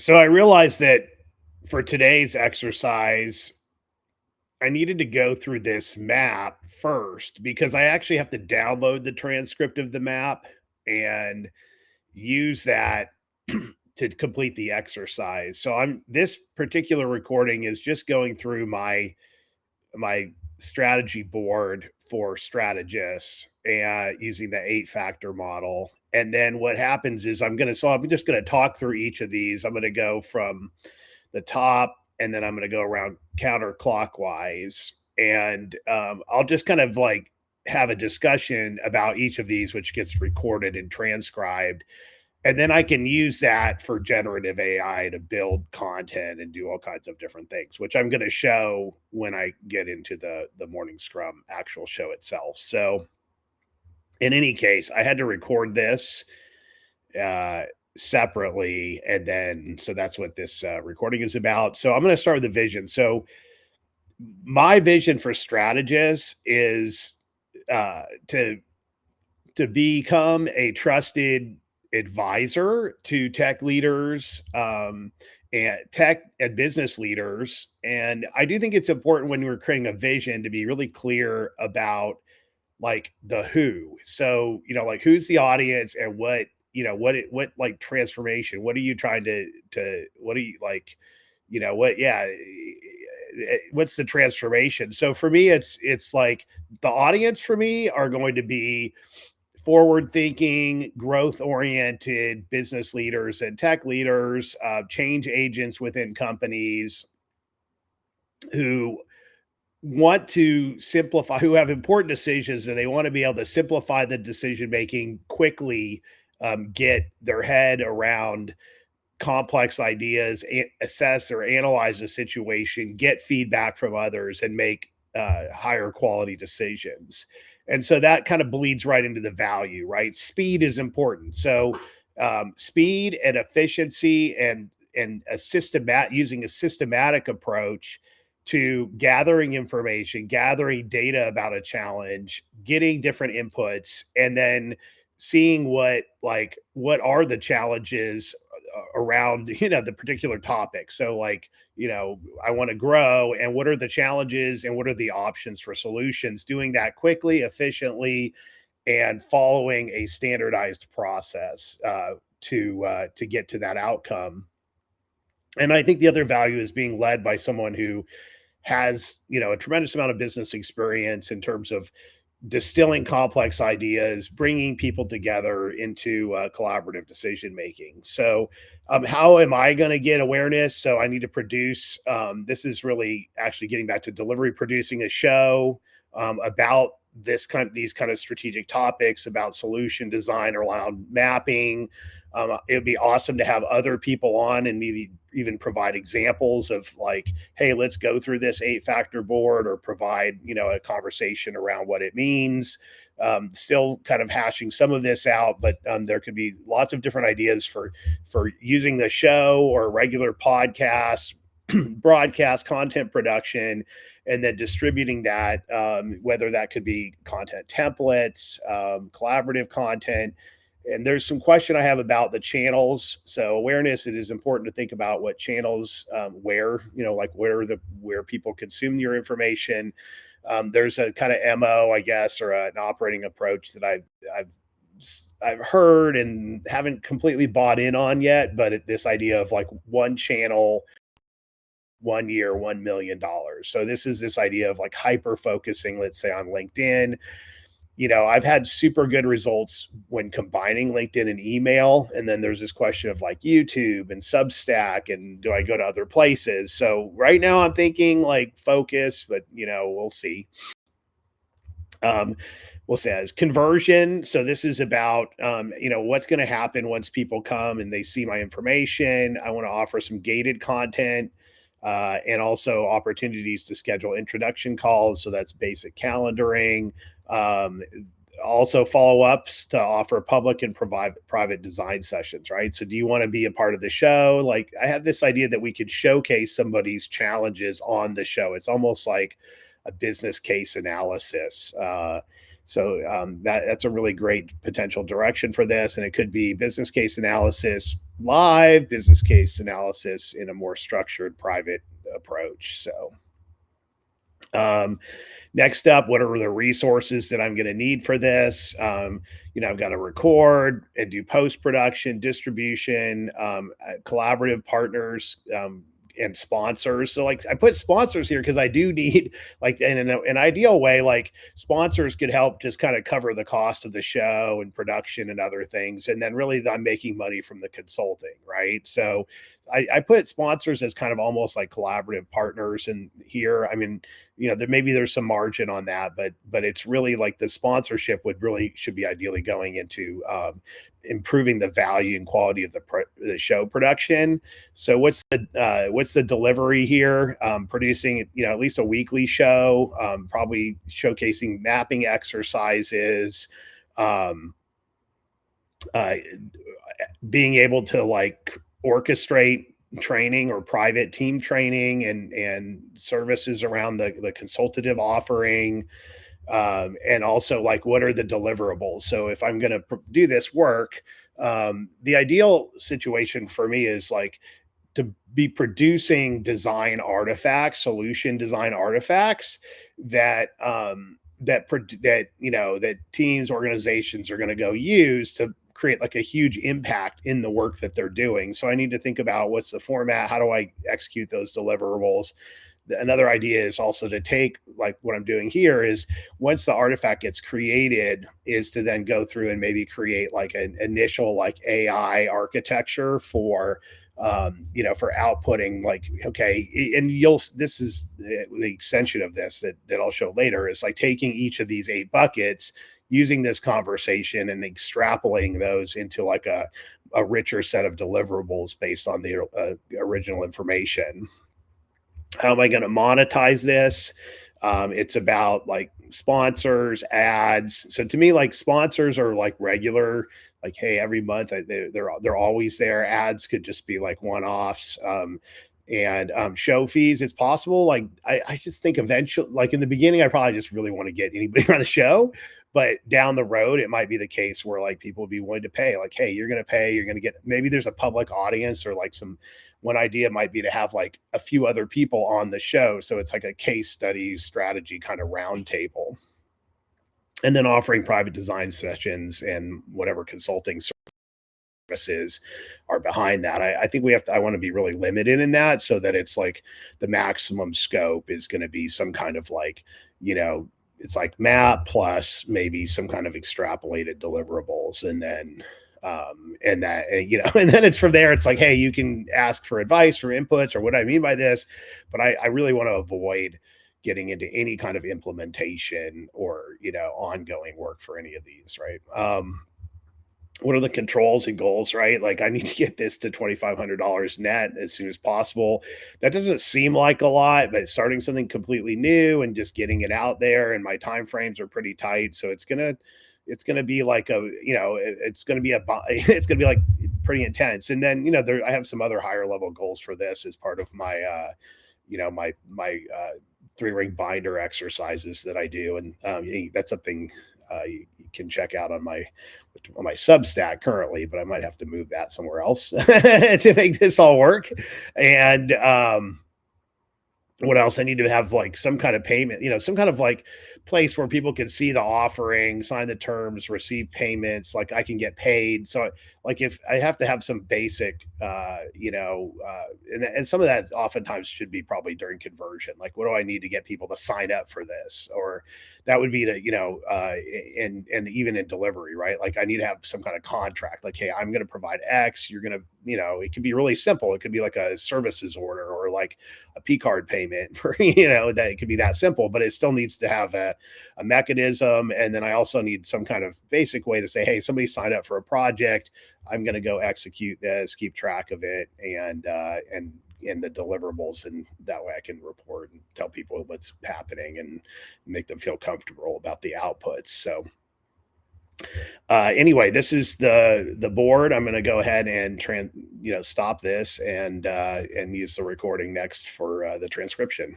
So I realized that for today's exercise, I needed to go through this map first because I actually have to download the transcript of the map and use that to complete the exercise. So I'm this particular recording is just going through my strategy board for Strattegys and using the 8-factor model. And then what happens is I'm just going to talk through each of these. I'm going to go from the top and then I'm going to go around counterclockwise. And I'll just kind of like have a discussion about each of these, which gets recorded and transcribed, and then I can use that for generative AI to build content and do all kinds of different things, which I'm going to show when I get into the morning scrum actual show itself. So in any case, I had to record this uh, separately, and then so that's what this recording is about. So I'm going to start with the vision. So my vision for Strategist is to become a trusted advisor to tech leaders, and tech and business leaders. And I do think it's important when we're creating a vision to be really clear about like the who. So, like who's the audience and what like transformation, what are you trying to, what are you like, what's the transformation? So for me, it's like the audience for me are going to be forward thinking, growth oriented business leaders and tech leaders, change agents within companies who want to simplify, who have important decisions and they want to be able to simplify the decision making quickly, get their head around complex ideas, assess or analyze a situation, get feedback from others, and make higher quality decisions. And so that kind of bleeds right into the value, right? Speed is important. So speed and efficiency and using a systematic approach to gathering information, gathering data about a challenge, getting different inputs, and then seeing what are the challenges around the particular topic. So like, I want to grow, and what are the challenges and what are the options for solutions, doing that quickly, efficiently, and following a standardized process to get to that outcome. And I think the other value is being led by someone who has a tremendous amount of business experience in terms of distilling complex ideas, bringing people together into collaborative decision making. So, how am I going to get awareness? So, I need to produce. This is really actually getting back to delivery, producing a show about these kind of strategic topics about solution design around mapping. It would be awesome to have other people on and maybe even provide examples of like, hey, let's go through this 8-factor board, or provide a conversation around what it means. Still kind of hashing some of this out, but there could be lots of different ideas for using the show or regular podcasts, broadcast content production, and then distributing that, whether that could be content templates, collaborative content. And there's some question I have about the channels. So awareness, it is important to think about what channels, like where people consume your information. There's a kind of MO, I guess, or an operating approach that I've heard and haven't completely bought in on yet, but this idea of like one channel, 1 year, $1 million. So this idea of like hyper focusing, let's say on LinkedIn. I've had super good results when combining LinkedIn and email. And then there's this question of like YouTube and Substack, and do I go to other places? So right now I'm thinking like focus, but we'll see. Um, we'll say as conversion. So this is about, what's going to happen once people come and they see my information. I want to offer some gated content, and also opportunities to schedule introduction calls. So that's basic calendaring. Um, Also follow ups to offer public and provide private design sessions, right? So do you want to be a part of the show? Like I have this idea that we could showcase somebody's challenges on the show. It's almost like a business case analysis. That's a really great potential direction for this. And it could be business case analysis, live, business case analysis in a more structured private approach. So next up, what are the resources that I'm going to need for this? I've got to record and do post production, distribution, collaborative partners, and sponsors. So, like, I put sponsors here because I do need, like, in an ideal way, like, sponsors could help just kind of cover the cost of the show and production and other things. And then really, I'm making money from the consulting, right? So, I put sponsors as kind of almost like collaborative partners. And here, I mean, maybe there's some margin on that, but it's really like the sponsorship should be ideally going into improving the value and quality of the show production. So what's the delivery here? Producing at least a weekly show, probably showcasing mapping exercises, um, uh, being able to like orchestrate training or private team training and services around the consultative offering, and also like what are the deliverables. So if I'm going to do this work, the ideal situation for me is like to be producing design artifacts, solution design artifacts that that teams, organizations are going to go use to create like a huge impact in the work that they're doing. So I need to think about what's the format, how do I execute those deliverables. Another idea is also to take, like what I'm doing here is, once the artifact gets created, is to then go through and maybe create like an initial like AI architecture for for outputting, like, okay, and this is the extension of this that I'll show later, is like taking each of these 8 buckets, using this conversation and extrapolating those into like a richer set of deliverables based on the original information. How am I going to monetize this? It's about like sponsors, ads. So to me, like, sponsors are like regular, like, hey, every month they're always there. Ads could just be like one offs. And show fees, it's possible. Like, I just think eventually, like in the beginning, I probably just really want to get anybody on the show. But down the road, it might be the case where like people would be willing to pay. Like, hey, you're going to pay. You're going to get, maybe there's a public audience, or like some, one idea might be to have like a few other people on the show. So it's like a case study strategy kind of roundtable. And then offering private design sessions and whatever consulting services are behind that. I think I want to be really limited in that, so that it's like the maximum scope is going to be some kind of like, it's like map plus maybe some kind of extrapolated deliverables. And then and then it's from there, it's like, hey, you can ask for advice or inputs or what I mean by this, but I really want to avoid getting into any kind of implementation or ongoing work for any of these, right? What are the controls and goals, right? Like, I need to get this to $2,500 net as soon as possible. That doesn't seem like a lot, but starting something completely new and just getting it out there, and my time frames are pretty tight, so it's gonna be like it's gonna be it's gonna be like pretty intense. And then I have some other higher level goals for this as part of my my 3-ring binder exercises that I do, and that's something you can check out on my Substack currently, but I might have to move that somewhere else to make this all work. And what else? I need to have like some kind of payment, some kind of like place where people can see the offering, sign the terms, receive payments, like I can get paid. So like, if I have to have some basic, and some of that oftentimes should be probably during conversion. Like, what do I need to get people to sign up for this? Or that would be to, and even in delivery, right? Like, I need to have some kind of contract. Like, hey, I'm going to provide X. You're going to, it could be really simple. It could be like a services order or like a P card payment for, that it could be that simple, but it still needs to have a mechanism. And then I also need some kind of basic way to say, hey, somebody signed up for a project. I'm going to go execute this, keep track of it, and the deliverables, and that way I can report and tell people what's happening and make them feel comfortable about the outputs. So anyway, this is the board. I'm going to go ahead and stop this and use the recording next for the transcription.